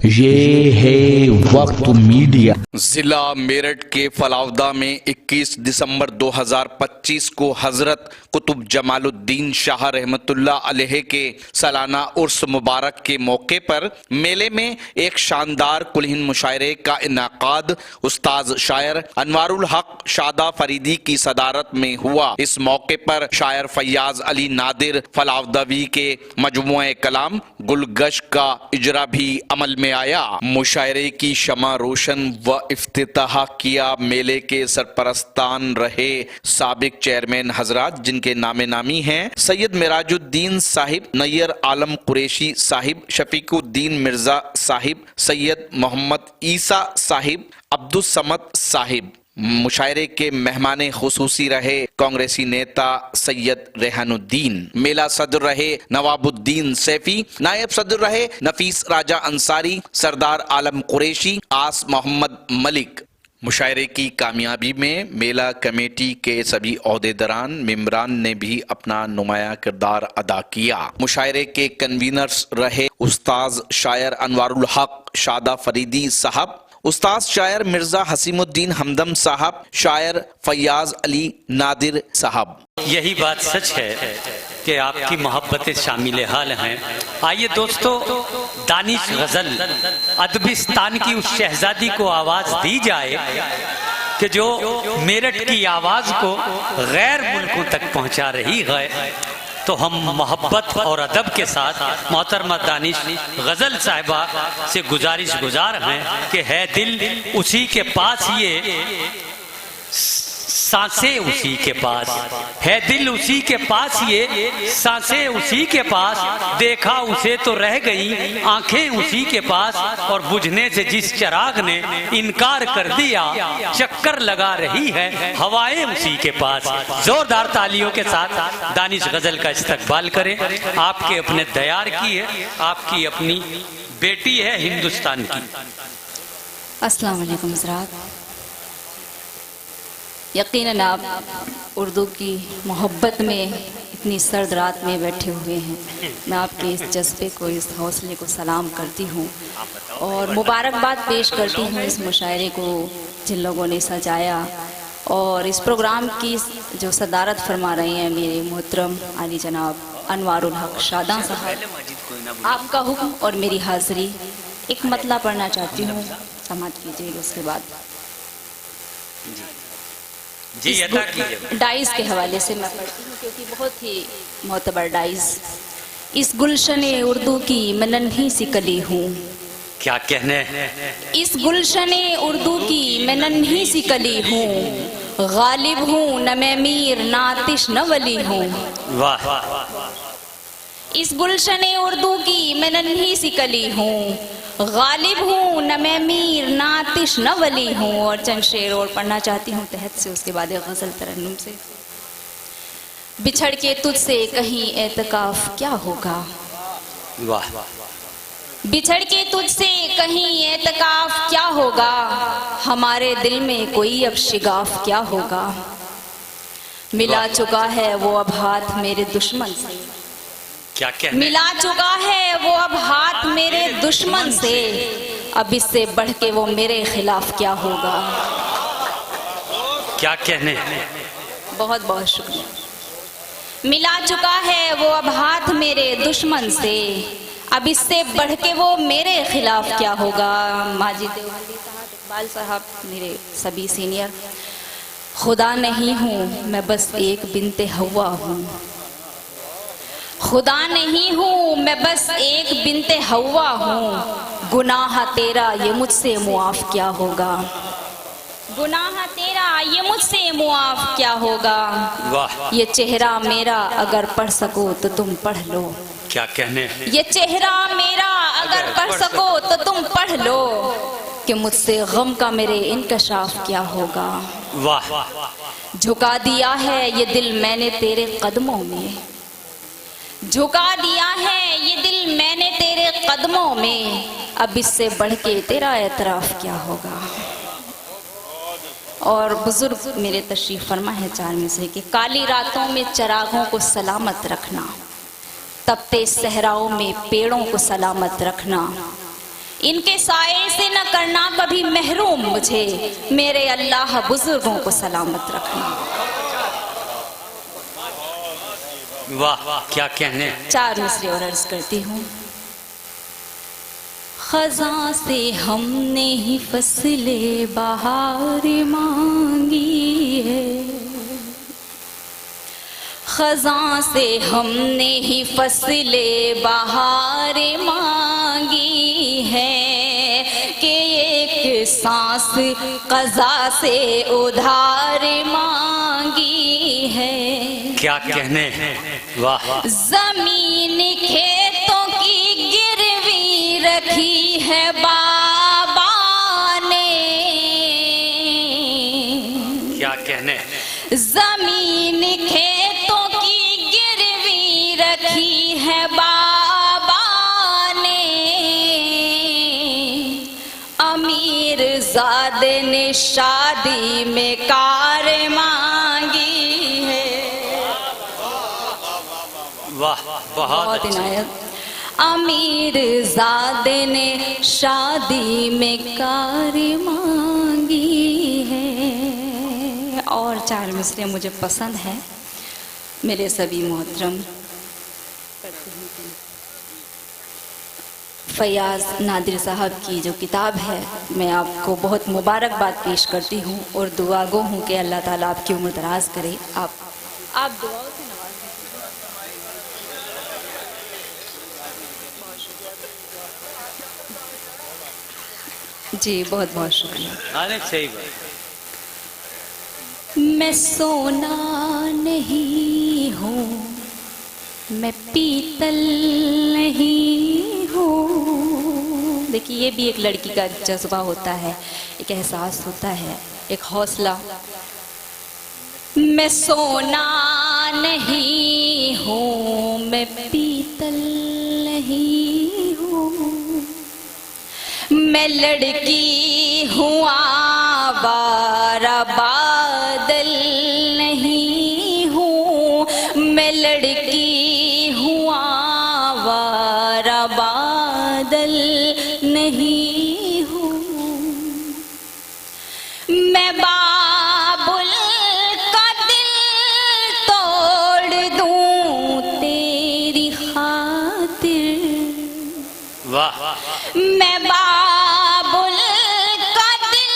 ये है वक्त मीडिया। जिला मेरठ के फलावदा में 21 दिसंबर 2025 को हजरत कुतुब जमालुद्दीन शाह रहमतुल्लाह अलैह के सालाना उर्स मुबारक के मौके पर मेले में एक शानदार कुलहिन मुशायरे का इनाकाद उस्ताद शायर अनवारुल हक शादा फरीदी की सदारत में हुआ। इस मौके पर शायर फैयाज अली नादिर फलावदवी के मजमुए कलाम गुलगश का इजरा भी अमल में आया। मुशायरे की शमा रोशन व इफ्तिताह किया मेले के सरपरस्तान रहे साबिक चेयरमैन हजरात जिनके नामे नामी हैं सैयद मिराजुद्दीन साहिब, नैयर आलम कुरैशी साहिब, शफीकुद्दीन मिर्जा साहिब, सैयद मोहम्मद ईसा साहिब, अब्दुल समद साहिब। मुशायरे के मेहमान खुसूसी रहे कांग्रेसी नेता सैयद रेहानुद्दीन। मेला सदर रहे नवाबुद्दीन सैफी, नायब सदर रहे नफीस राजा अंसारी, सरदार आलम कुरैशी, आस मोहम्मद मलिक। मुशायरे की कामयाबी में मेला कमेटी के सभी ओहदेदारान मेंबरान ने भी अपना नुमाया किरदार अदा किया। मुशायरे के कन्वीनर्स रहे उस्ताद शायर अनवारुल हक शादा फरीदी साहब, उस्ताद शायर मिर्जा हसीमुद्दीन हमदम साहब, शायर फैयाज अली नादिर साहब। यही बात सच है कि आपकी मोहब्बतें शामिल हाल हैं। आइए दोस्तों, दानिश गजल अदबिस्तान की उस शहजादी को आवाज दी जाए कि जो मेरठ की आवाज को गैर मुल्कों तक पहुंचा रही है। तो हम मोहब्बत और अदब के साथ मोहतरमा दानिश गजल साहिबा से गुजार हैं कि है दिल उसी के पास, ये सांसें उसी के पास है, दिल उसी के पास, ये सांसें उसी के पास, देखा उसे तो रह गई आंखें उसी के पास, और बुझने से जिस चिराग ने इनकार कर दिया चक्कर लगा रही है हवाएं उसी के पास। जोरदार तालियों के साथ दानिश गजल का इस्तकबाल करें। आपके अपने तैयार की है, आपकी अपनी बेटी है हिंदुस्तान की। अस्सलाम वालेकुम हज़रात। यकीनन आप उर्दू की मोहब्बत में इतनी सर्द रात में बैठे हुए हैं। मैं आपके इस जज्बे को, इस हौसले को सलाम करती हूँ और मुबारकबाद पेश करती हूँ इस मुशायरे को जिन लोगों ने सजाया और इस प्रोग्राम की जो सदारत फरमा रहे हैं मेरे मोहतरम आली जनाब अनवारुल हक शादा साहब। आपका हुक्म और मेरी हाज़िरी। एक मतला पढ़ना चाहती हूँ, समाप्त कीजिएगा उसके बाद। जी डाइस के हवाले से मैं पढ़ती हूँ क्योंकि बहुत ही मोतबर डाइस। इस गुलशने उर्दू की मैं नन्ही सी कली हूँ। क्या कहने? इस गुलशने उर्दू की मैं नन्ही सी कली हूँ, गालिब हूँ न मैं मीर न आतिश न वली हूँ। वाह। इस गुलशने उर्दू की मैं नन्ही सी कली हूँ, गालिब हूँ न मैं मीर न आतिश न वली हूँ। और चंद शेर और पढ़ना चाहती हूँ तहत से, उसके बाद गजल तरन्नुम से। बिछड़ के तुझसे कहीं एतकाफ क्या होगा, वाह। बिछड़ के तुझसे कहीं एतकाफ क्या होगा, हमारे दिल में कोई अब शिगाफ क्या होगा। मिला चुका है वो अब हाथ मेरे दुश्मन से, क्या कहने? मिला चुका है वो अब हाथ मेरे दुश्मन से, अब इससे बढ़ के वो मेरे खिलाफ क्या होगा। क्या कहने? बहुत बहुत शुक्रिया। मिला चुका है वो अब हाथ मेरे दुश्मन से, अब इससे बढ़ के वो मेरे खिलाफ क्या होगा। माजिद देवबंदी साहब, इकबाल साहब, मेरे सभी सीनियर। खुदा नहीं हूँ मैं बस एक बिनते हवा हूँ, खुदा नहीं हूँ मैं बस एक बिनते हवा हूँ, गुनाह तेरा ये मुझसे मुआफ क्या होगा, गुनाह तेरा ये मुझसे मुआफ क्या होगा। वाह। ये चेहरा मेरा अगर पढ़ सको तो तुम पढ़ लो, क्या कहने? ये चेहरा मेरा अगर पढ़ सको तो तुम पढ़ लो, कि मुझसे गम का मेरे इंकशाफ क्या होगा। वाह। झुका दिया है ये दिल मैंने तेरे कदमों में, झुका दिया है ये दिल मैंने तेरे कदमों में, अब इससे बढ़ के तेरा एतराफ क्या होगा। और बुजुर्ग मेरे तशरीफ फरमा है चार में से कि काली रातों में चरागों को सलामत रखना, तपते सहराओं में पेड़ों को सलामत रखना, इनके साए से न करना कभी महरूम मुझे, मेरे अल्लाह बुजुर्गों को सलामत रखना। वाह क्या कहने। 4 मिसरे और अर्ज करती हूँ। खज़ां से हमने ही फसले बहार मांगी है, खज़ां से हमने ही फसले बहार मांगी है कि एक सांस क़ज़ा से उधार मांगी है। क्या कहने। वाह। ज़मीन खेतों की गिरवी रखी है बाबा ने, क्या कहने। ज़मीन खेतों की गिरवी रखी है बाबा ने, अमीर ज़ादे ने शादी में कार मांगी है। वाह बहुत इनायत। अमीर ज़ादे ने शादी में कार मांगी है। और 4 मिसरे मुझे पसंद है मेरे सभी मोहतरम। फयाज नादिर साहब की जो किताब है, मैं आपको बहुत मुबारकबाद पेश करती हूँ और दुआ गो हूँ कि अल्लाह ताला आपकी उम्र दराज करे। आप दुआओं से नवाज। जी बहुत बहुत शुक्रिया। अरे सही बात। मैं सोना नहीं हूँ, मैं पीतल नहीं हूँ। देखिए ये भी एक लड़की का जज्बा होता है, एक एहसास होता है, एक हौसला। मैं सोना नहीं हूँ, मैं पीतल नहीं हूँ, मैं लड़की हूँ आवारा बादल नहीं हूँ, मैं लड़की हूँ आवारा बादल नहीं हूँ, मैं बाबुल का दिल तोड़ दूँ तेरी खातिर। वाह। मैं बाबुल का दिल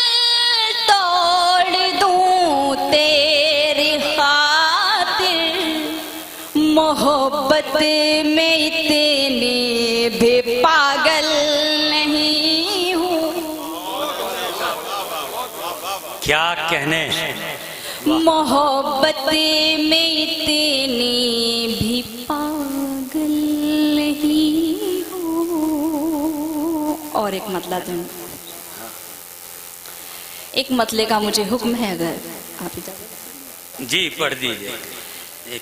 तोड़ दूँ तेरी खातिर, मोहब्बत में इतनी भी पागल नहीं हूँ। क्या कहने। मोहब्बत में इतनी भी पागल नहीं हूँ। और एक मतला दूँ, एक मतले का मुझे हुक्म है, अगर आप इजाज़त। जी पढ़ दीजिए।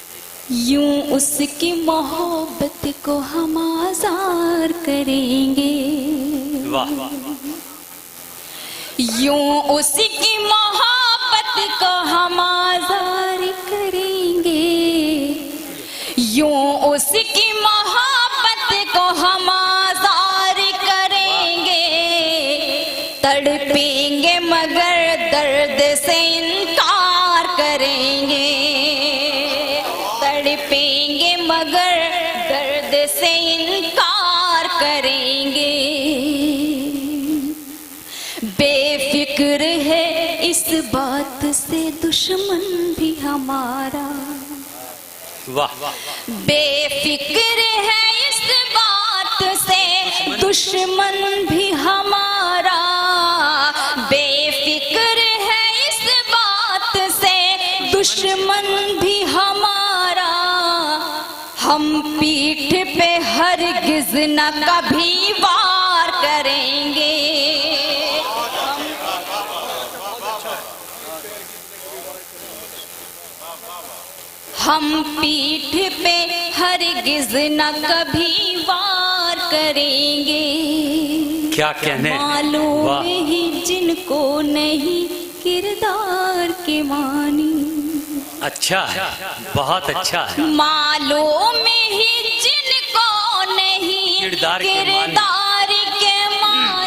यूं उसकी मोहब्बत को हम आज़ार करेंगे। वाह। यूं उसकी मोहब्बत को हम आज़ार करेंगे, यूं उसकी मोहब्बत को हम आज़ार करेंगे, तड़पेंगे मगर दर्द से इनकार करेंगे, तड़पेंगे मगर दर्द से इनकार करेंगे। बेफिक्र है इस बात से दुश्मन भी हमारा। वाह। बेफिक्र है इस बात से दुश्मन भी हमारा। बेफिक्र है इस बात से दुश्मन भी हमारा। हम पीठ पे हरगिज़ न कभी वार करेंगे। हम पीठ पे हरगिज़ न कभी वार करेंगे। क्या कहने। मालूम ही जिनको नहीं किरदार के मानी। अच्छा, बहुत अच्छा। मालूम ही जिनको नहीं किरदार के के मानी।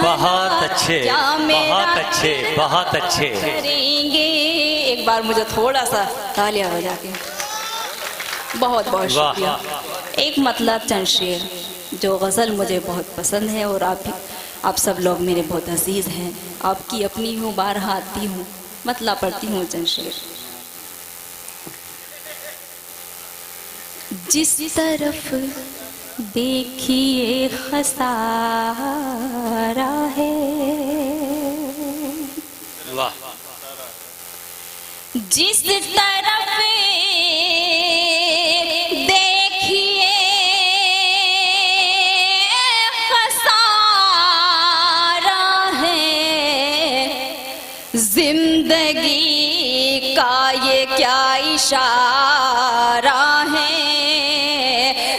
बहुत अच्छे, क्या मेरा बहुत अच्छे, बहुत अच्छे। करेंगे। एक बार मुझे थोड़ा सा तालियां बजा के बहुत बहुत वाह। शुक्रिया। एक मतलब चंद शेर जो गज़ल मुझे बहुत पसंद है और आप सब लोग मेरे बहुत अजीज़ हैं। आपकी अपनी हूँ, बारहा आती हूँ, मतलब पढ़ती हूँ चंद शेर। जिस तरफ देखिए खसारा है, वाह। जिस तरफ देखिए खसारा है, जिंदगी का ये क्या इशारा है,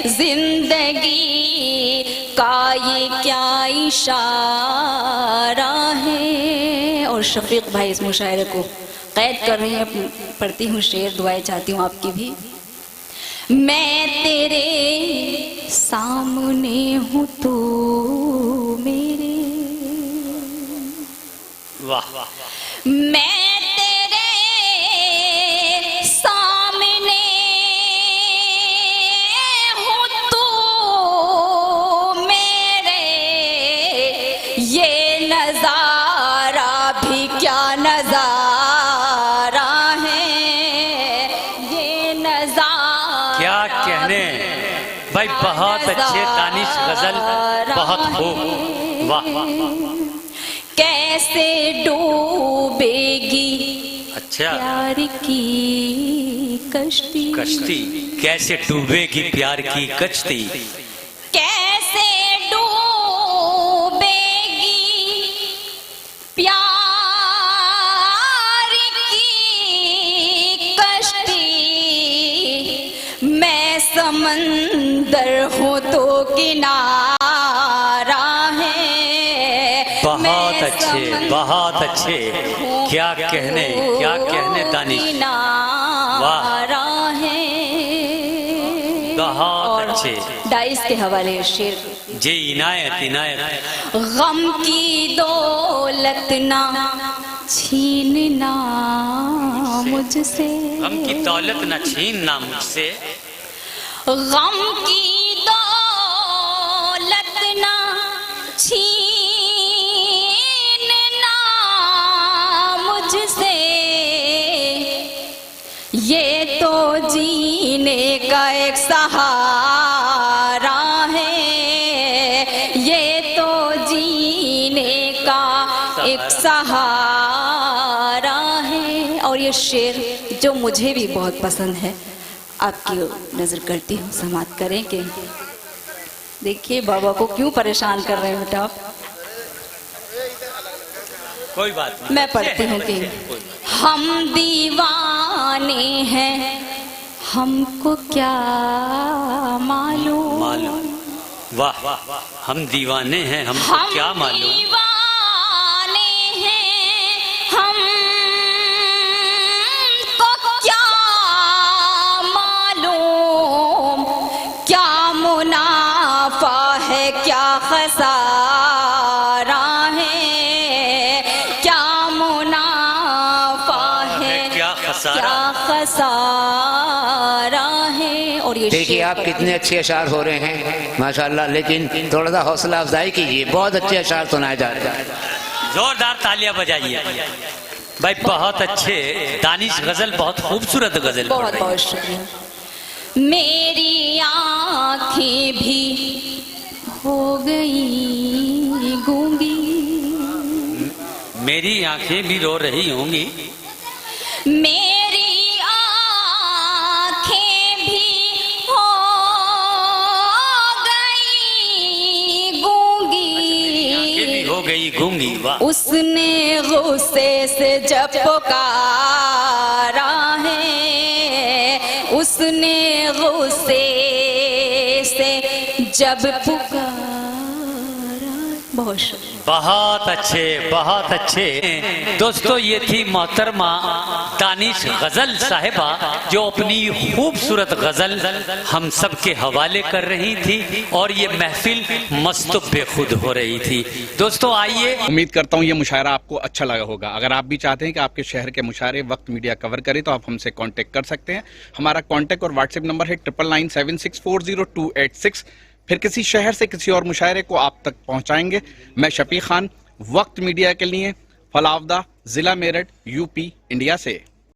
जिंदगी का ये क्या इशारा है। और शफीक भाई इस मुशायरे को कैद कर रहे हैं। पढ़ती हूँ शेर, दुआएं चाहती हूँ आपकी भी। मैं तेरे सामने हूँ तू मेरे, वाह। मैं तेरे सामने हूँ तू मेरे, ये नजारा भी क्या नजारा है, ये नजारा क्या कहने भाई, बहुत अच्छे दानिश गजल, बहुत खूब। वाह। कैसे डूबेगी अच्छा। प्यार की कश्ती, कश्ती कैसे डूबेगी प्यार की कश्ती, कैसे डूबेगी प्यार की कश्ती, मैं समंदर हूँ तो किनारा है। बहुत अच्छे, बहुत अच्छे। क्या कहने, क्या कहने दानिश, वाह। बहुत अच्छे। डाइस के हवाले शेर जी इनायत, इनायत। गम की दौलत ना छीनना मुझसे, गम की दौलत न छीनना मुझसे, गम की दौलत ना छीनना मुझसे, ये तो जीने का एक सहारा है, ये तो जीने का एक सहारा है। और ये शेर जो मुझे भी बहुत पसंद है, आपकी नजर करती हूँ, समात करें कि देखिए बाबा को क्यों परेशान कर रहे हैं बेटा आप। कोई बात नहीं। मैं पढ़ती हूँ कि हम दीवाने हैं, हमको क्या मालूम, मालूम। वाह। हम दीवाने हैं, हमको हम क्या मालूम, दीवाने हैं, हमको क्या मालूम, क्या मुनाफा है क्या खसारा है, क्या मुनाफा है क्या खसारा। क्या खसारा है। और ये देखिए शेर आप कितने अच्छे अशार हो रहे हैं माशाल्लाह, लेकिन थोड़ा सा हौसला अफजाई कीजिए, बहुत अच्छे अशार सुनाए जा रहे हैं। जोरदार तालियां बजाइए भाई। बहुत अच्छे दानिश गजल, बहुत खूबसूरत गजल। बहुत बहुत शुक्रिया। मेरी आँखें भी हो गई गूंगी, मेरी आंखें भी रो रही होंगी, मेरी आँखें भी हो गई गूंगी, आंखें भी हो गई गूंगी। वाह। उसने गुस्से से जब पुकारा है, उसने गुस्से से जब पुकारा बहुत शुक्रिया। बहुत अच्छे दोस्तों, ये थी मोहतरमा दानिश गजल साहिबा जो अपनी खूबसूरत गजल हम सब के हवाले कर रही थी और ये महफिल मस्त बेखुद हो रही थी। दोस्तों आइए, उम्मीद करता हूँ ये मुशायरा आपको अच्छा लगा होगा। अगर आप भी चाहते हैं कि आपके शहर के मुशायरे वक्त मीडिया कवर करे तो आप हमसे कांटेक्ट कर सकते हैं। हमारा कांटेक्ट और व्हाट्सएप नंबर है 9997640286। फिर किसी शहर से किसी और मुशायरे को आप तक पहुंचाएंगे। मैं शफी खान, वक्त मीडिया के लिए फलावदा, जिला मेरठ, यूपी, इंडिया से।